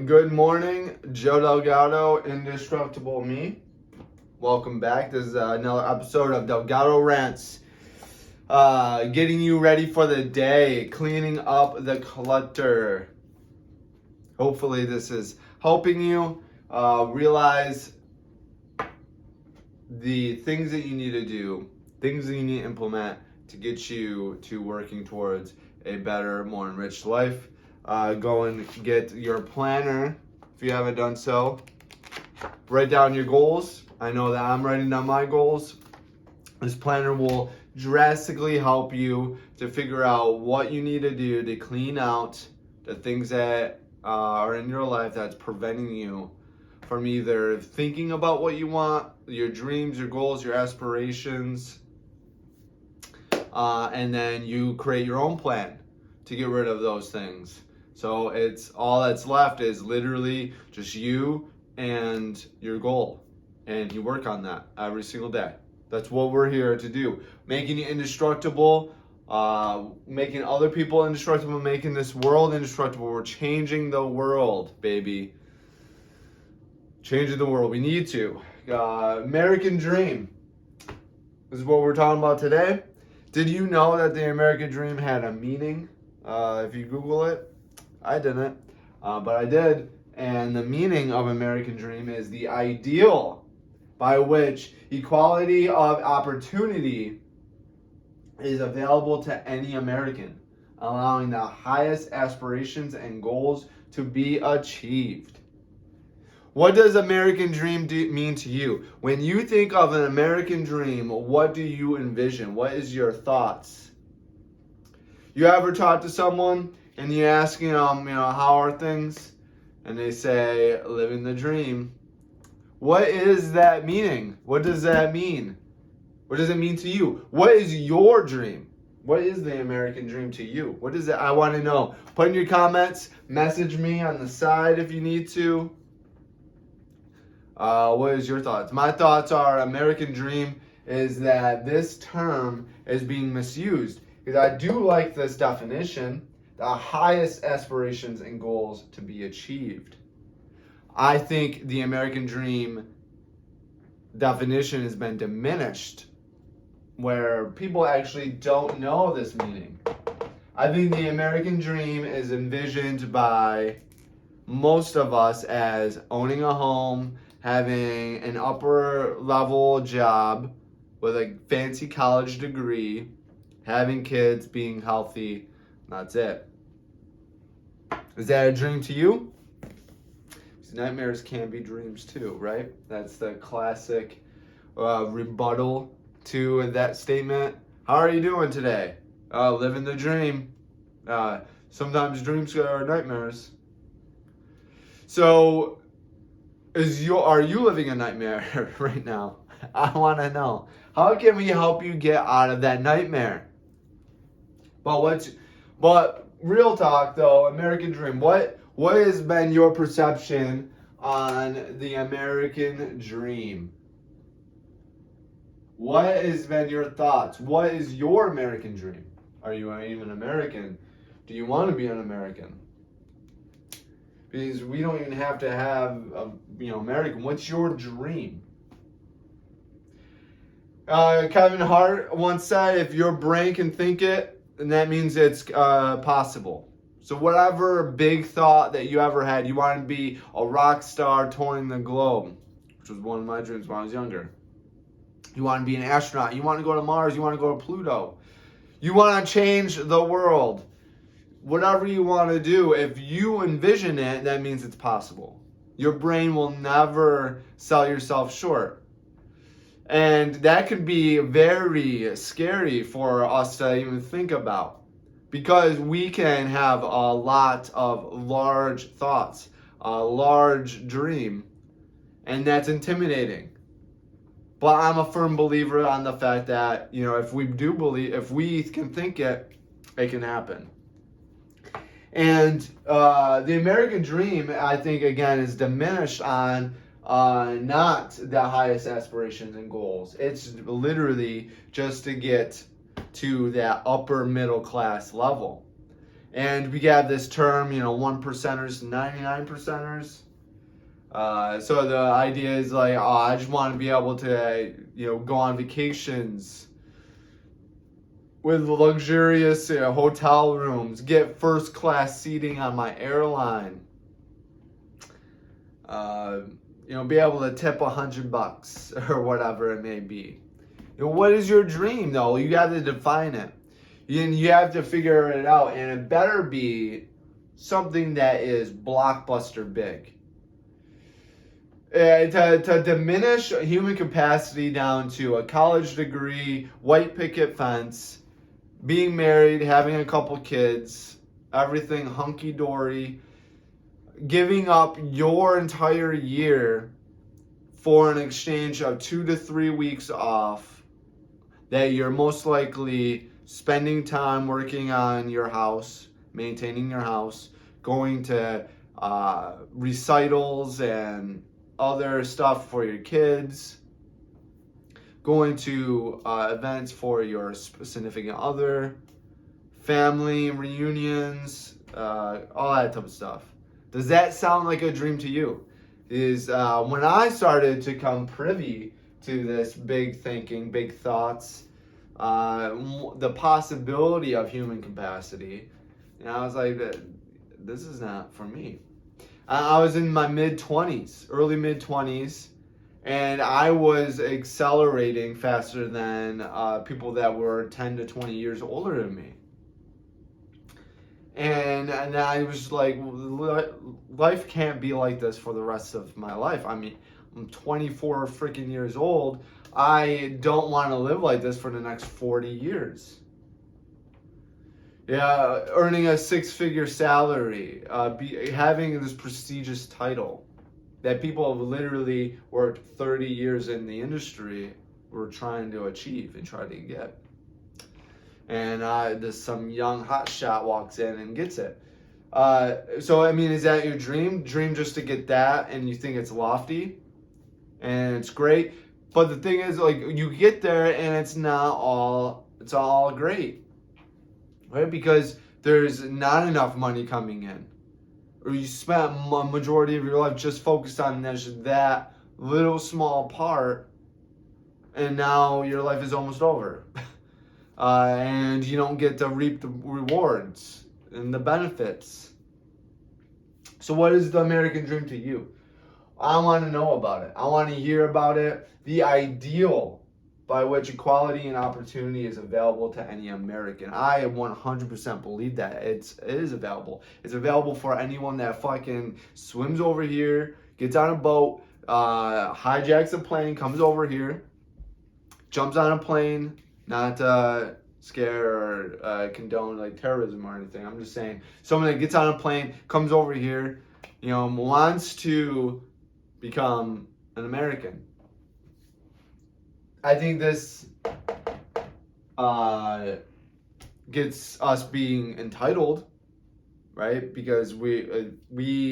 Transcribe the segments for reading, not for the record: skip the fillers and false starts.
Good morning, Joe Delgado, Indestructible Me. Welcome back. This is another episode of Delgado RANTS. Getting you ready for the day, cleaning up the clutter. Hopefully this is helping you realize the things that you need to do, things that you need to implement to get you to working towards a better, more enriched life. Go and get your planner if you haven't done so. Write down your goals. I know that I'm writing down my goals. This planner will drastically help you to figure out what you need to do to clean out the things that are in your life that's preventing you from either thinking about what you want, your dreams, your goals, your aspirations, and then you create your own plan to get rid of those things. So it's all that's left is literally just you and your goal, and you work on that every single day. That's what we're here to do. Making you indestructible, making other people indestructible, making this world indestructible. We're changing the world, baby. Changing the world. We need to. American dream. This is what we're talking about today. Did you know that the American dream had a meaning? If you Google it, I didn't, but I did. And the meaning of American dream is the ideal by which equality of opportunity is available to any American, allowing the highest aspirations and goals to be achieved. What does American dream mean to you? When you think of an American dream, what do you envision? What is your thoughts? You ever talk to someone and you ask them, how are things? And they say, living the dream. What is that meaning? What does that mean? What does it mean to you? What is your dream? What is the American dream to you? What is it? I want to know. Put in your comments. Message me on the side if you need to. What is your thoughts? My thoughts are American dream is that this term is being misused. Because I do like this definition, the highest aspirations and goals to be achieved. I think the American dream definition has been diminished, where people actually don't know this meaning. I think the American dream is envisioned by most of us as owning a home, having an upper level job with a fancy college degree, having kids, being healthy. That's it. Is that a dream to you? Nightmares can be dreams too, right? That's the classic rebuttal to that statement. How are you doing today? Living the dream. Sometimes dreams are nightmares. So, are you living a nightmare right now? I want to know. How can we help you get out of that nightmare? But real talk though, American dream. What has been your perception on the American dream? What has been your thoughts? What is your American dream? Are you even American? Do you want to be an American? Because we don't even have to have American. What's your dream? Kevin Hart once said, if your brain can think it, then that means it's possible. So whatever big thought that you ever had, you wanted to be a rock star touring the globe, which was one of my dreams when I was younger. You want to be an astronaut. You want to go to Mars. You want to go to Pluto. You want to change the world. Whatever you want to do, if you envision it, that means it's possible. Your brain will never sell yourself short. And that could be very scary for us to even think about, because we can have a lot of large thoughts, a large dream, and that's intimidating. But I'm a firm believer on the fact that, if we can think it, it can happen. And the American dream, I think, again, is diminished on not the highest aspirations and goals. It's literally just to get to that upper middle class level. And we have this term, 1%ers, 99%ers. So the idea is like, oh, I just want to be able to, go on vacations with luxurious hotel rooms, get first class seating on my airline. Be able to tip $100 or whatever it may be. What is your dream though? You have to define it. You have to figure it out, and it better be something that is blockbuster big. To diminish human capacity down to a college degree, white picket fence, being married, having a couple kids, everything hunky-dory, giving up your entire year for an exchange of 2 to 3 weeks off that you're most likely spending time working on your house, maintaining your house, going to recitals and other stuff for your kids, going to events for your significant other, family reunions, all that type of stuff. Does that sound like a dream to you? When I started to come privy to this big thinking, big thoughts, the possibility of human capacity, I was like, this is not for me. I was in my early mid-20s, and I was accelerating faster than people that were 10 to 20 years older than me. And I was like, life can't be like this for the rest of my life. I mean, I'm 24 freaking years old. I don't want to live like this for the next 40 years. Yeah, earning a 6-figure salary, having this prestigious title that people have literally worked 30 years in the industry were trying to achieve and try to get. And some young hotshot walks in and gets it. So, I mean, is that your dream? Dream just to get that, and you think it's lofty and it's great. But the thing is, like, you get there and it's all great, right? Because there's not enough money coming in, or you spent a majority of your life just focused on that little small part, and now your life is almost over. And you don't get to reap the rewards and the benefits. So what is the American dream to you? I want to know about it. I want to hear about it. The ideal by which equality and opportunity is available to any American. I 100% believe that it is available. It's available for anyone that fucking swims over here, gets on a boat, hijacks a plane, comes over here, jumps on a plane, not scare or condone like terrorism or anything. I'm just saying someone that gets on a plane, comes over here, wants to become an American. I think this gets us being entitled, right? Because we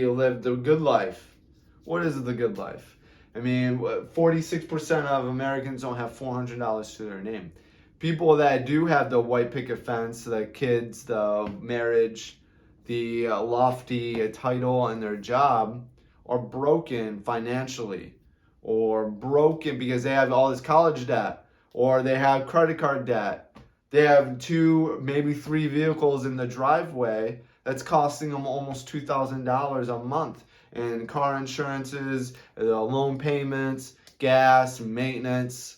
live the good life. What is the good life? I mean, 46% of Americans don't have $400 to their name. People that do have the white picket fence, the kids, the marriage, the lofty title and their job are broken financially, or broken because they have all this college debt, or they have credit card debt. They have 2, maybe 3 vehicles in the driveway that's costing them almost $2,000 a month in car insurances, the loan payments, gas, maintenance.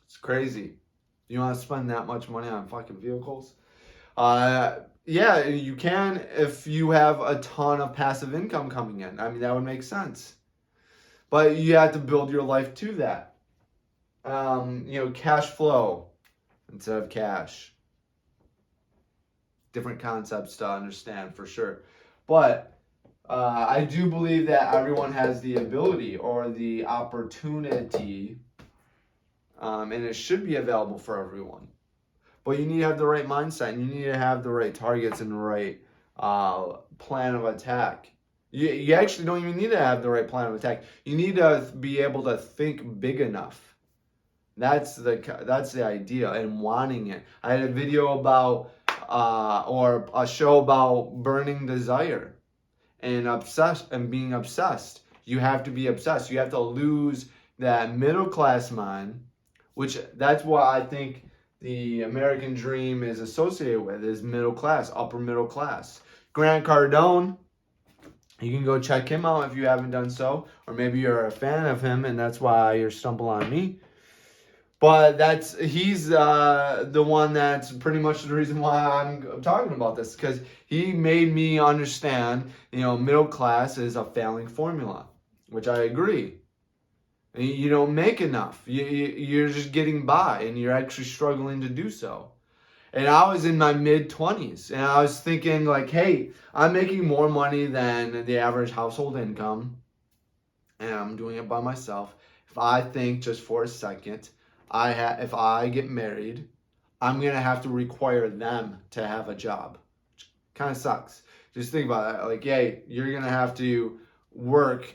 It's crazy. You want to spend that much money on fucking vehicles? Yeah, you can if you have a ton of passive income coming in. I mean, that would make sense. But you have to build your life to that. Cash flow instead of cash. Different concepts to understand for sure. But I do believe that everyone has the ability or the opportunity, and it should be available for everyone. But you need to have the right mindset, and you need to have the right targets and the right plan of attack. You actually don't even need to have the right plan of attack. You need to be able to think big enough. That's the idea, and wanting it. I had a video about or a show about burning desire and being obsessed. You have to be obsessed. You have to lose that middle class mind, which that's what I think the American dream is associated with, is middle class, upper middle class. Grant Cardone, you can go check him out if you haven't done so, or maybe you're a fan of him and that's why you're stumbling on me. But he's the one that's pretty much the reason why I'm talking about this, because he made me understand, middle class is a failing formula, which I agree. You don't make enough. You're just getting by, and you're actually struggling to do so. And I was in my mid-20s, and I was thinking, like, hey, I'm making more money than the average household income, and I'm doing it by myself. If I think just for a second, if I get married, I'm going to have to require them to have a job. Which kind of sucks. Just think about that. Like, hey, you're going to have to work,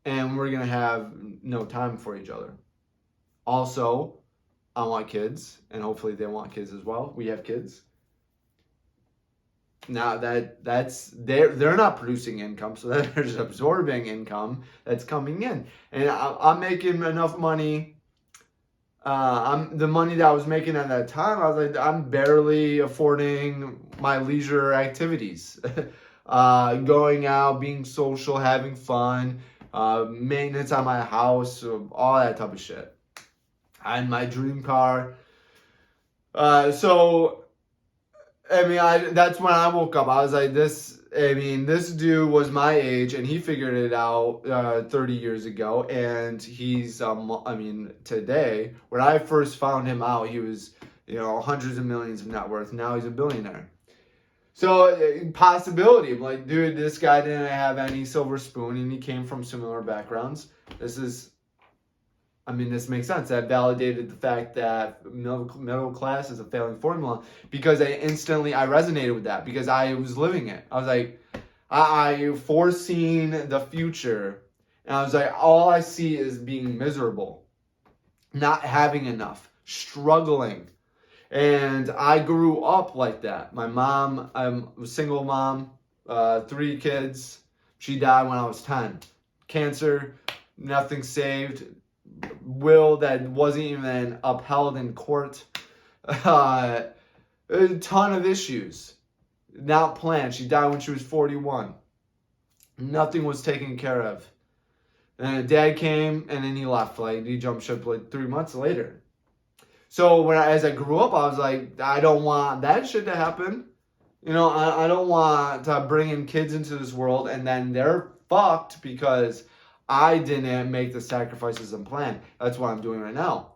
and we're going to have no time for each other. Also, I want kids, and hopefully they want kids as well. We have kids. Now they're not producing income, so they're just absorbing income that's coming in. And I'm making enough money. The money that I was making at that time, I was like, I'm barely affording my leisure activities. Going out, being social, having fun, maintenance on my house, all that type of shit. I had my dream car. That's when I woke up. I was like, this dude was my age, and he figured it out 30 years ago. And he's, today, when I first found him out, he was, hundreds of millions of net worth. Now he's a billionaire. So, possibility. I'm like, dude, this guy didn't have any silver spoon, and he came from similar backgrounds. This makes sense. That validated the fact that middle class is a failing formula, because I resonated with that, because I was living it. I was like, I foreseen the future, and I was like, all I see is being miserable, not having enough, struggling. And I grew up like that. My mom, I'm a single mom, 3 kids. She died when I was 10. Cancer, nothing saved. Will that wasn't even upheld in court. A ton of issues. Not planned. She died when she was 41. Nothing was taken care of. And dad came, and then he left. Like, he jumped ship like 3 months later. So as I grew up, I was like, I don't want that shit to happen. I don't want to bring in kids into this world and then they're fucked because I didn't make the sacrifices and plan. That's what I'm doing right now.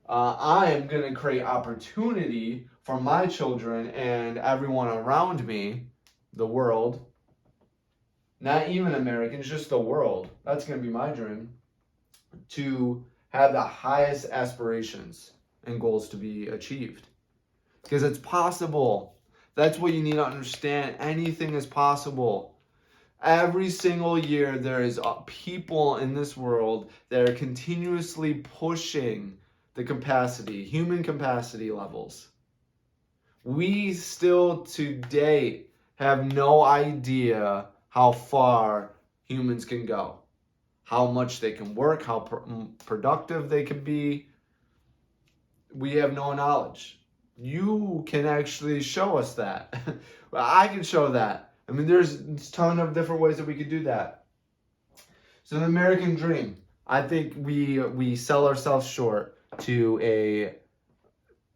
I am going to create opportunity for my children and everyone around me, the world, not even Americans, just the world. That's going to be my dream, to have the highest aspirations and goals to be achieved. Because it's possible. That's what you need to understand. Anything is possible. Every single year, there is people in this world that are continuously pushing the capacity, human capacity levels. We still today have no idea how far humans can go, how much they can work, how productive they can be. We have no knowledge. You can actually show us that. I can show that. There's a ton of different ways that we could do that. So the American dream, I think we sell ourselves short to a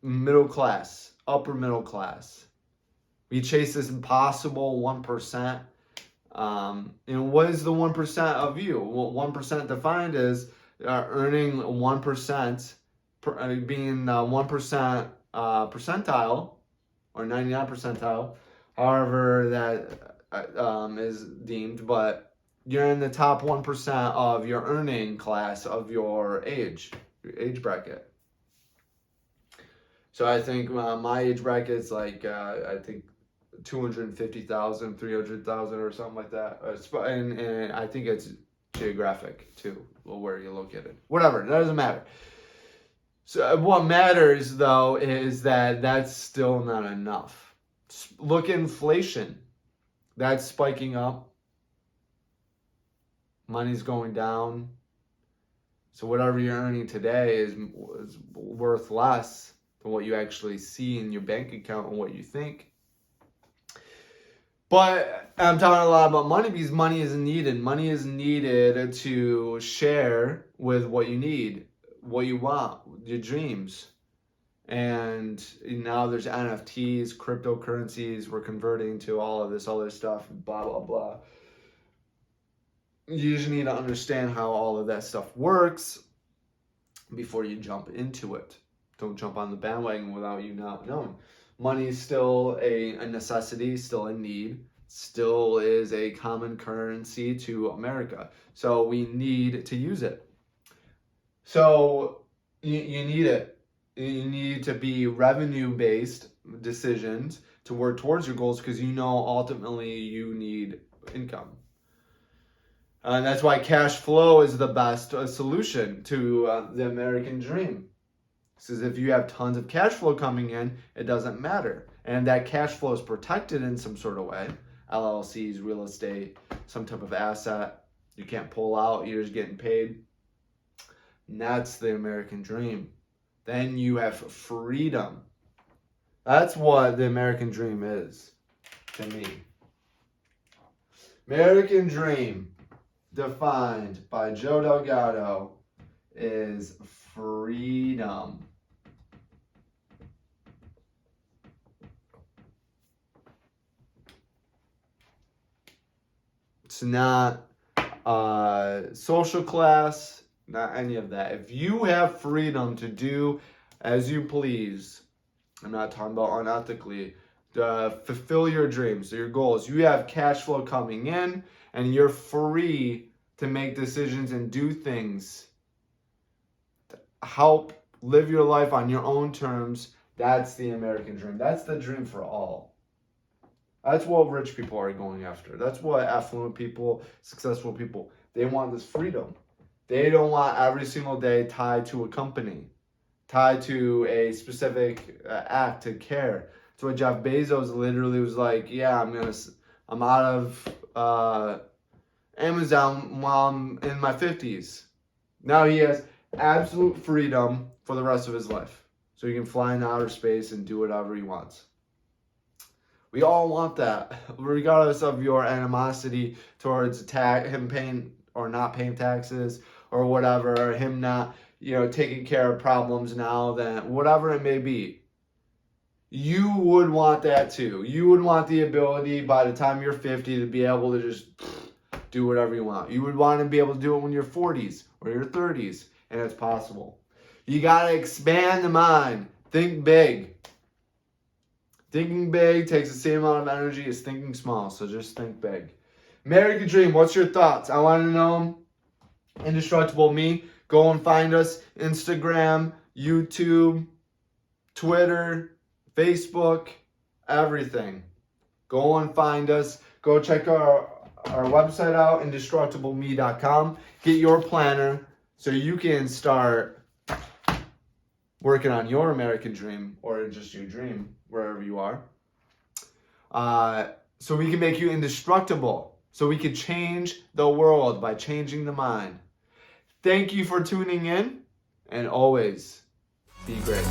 middle class, upper middle class. We chase this impossible 1%. What is the 1% of you? Well, 1% defined as earning 1%, being 1% percentile, or 99 percentile, however that is deemed, but you're in the top 1% of your earning class of your age bracket. So I think my age bracket is like, I think 250,000, 300,000 or something like that. And I think it's geographic too, where you're located. Whatever, it doesn't matter. So what matters though is that that's still not enough. Look at inflation. That's spiking up. Money's going down. So whatever you're earning today is worth less than what you actually see in your bank account and what you think. But I'm talking a lot about money because money is needed. Money is needed to share with what you need, what you want, your dreams. And now there's NFTs, cryptocurrencies. We're converting to all of this other stuff, blah, blah, blah. You just need to understand how all of that stuff works before you jump into it. Don't jump on the bandwagon without you not knowing. Money is still a necessity, still a need, still is a common currency to America. So we need to use it. So you need it. You need to be revenue-based decisions to work towards your goals because you know ultimately you need income. And that's why cash flow is the best solution to the American dream. Because if you have tons of cash flow coming in, it doesn't matter. And that cash flow is protected in some sort of way. LLCs, real estate, some type of asset. You can't pull out, you're just getting paid. And that's the American dream. Then you have freedom. That's what the American dream is to me. American dream, defined by Joe Delgado, is freedom. It's not social class, not any of that. If you have freedom to do as you please, I'm not talking about unethically, fulfill your dreams, your goals. You have cash flow coming in and you're free to make decisions and do things. Help live your life on your own terms. That's the American dream. That's the dream for all. That's what rich people are going after. That's what affluent people, successful people, they want this freedom. They don't want every single day tied to a company, tied to a specific act to care. That's why Jeff Bezos literally was like, yeah, I'm out of Amazon while I'm in my 50s. Now he has absolute freedom for the rest of his life. So he can fly into outer space and do whatever he wants. We all want that, regardless of your animosity towards him paying or not paying taxes or whatever, or him not, taking care of problems now, then whatever it may be. You would want that too. You would want the ability by the time you're 50 to be able to just do whatever you want. You would want to be able to do it when you're 40s or your 30s, and it's possible. You got to expand the mind. Think big. Thinking big takes the same amount of energy as thinking small, so just think big. American Dream, what's your thoughts? I want to know. Indestructible Me. Go and find us. Instagram, YouTube, Twitter, Facebook, everything. Go and find us. Go check our website out, indestructibleme.com. Get your planner so you can start working on your American dream, or just your dream, wherever you are. So we can make you indestructible. So we can change the world by changing the mind. Thank you for tuning in, and always be great.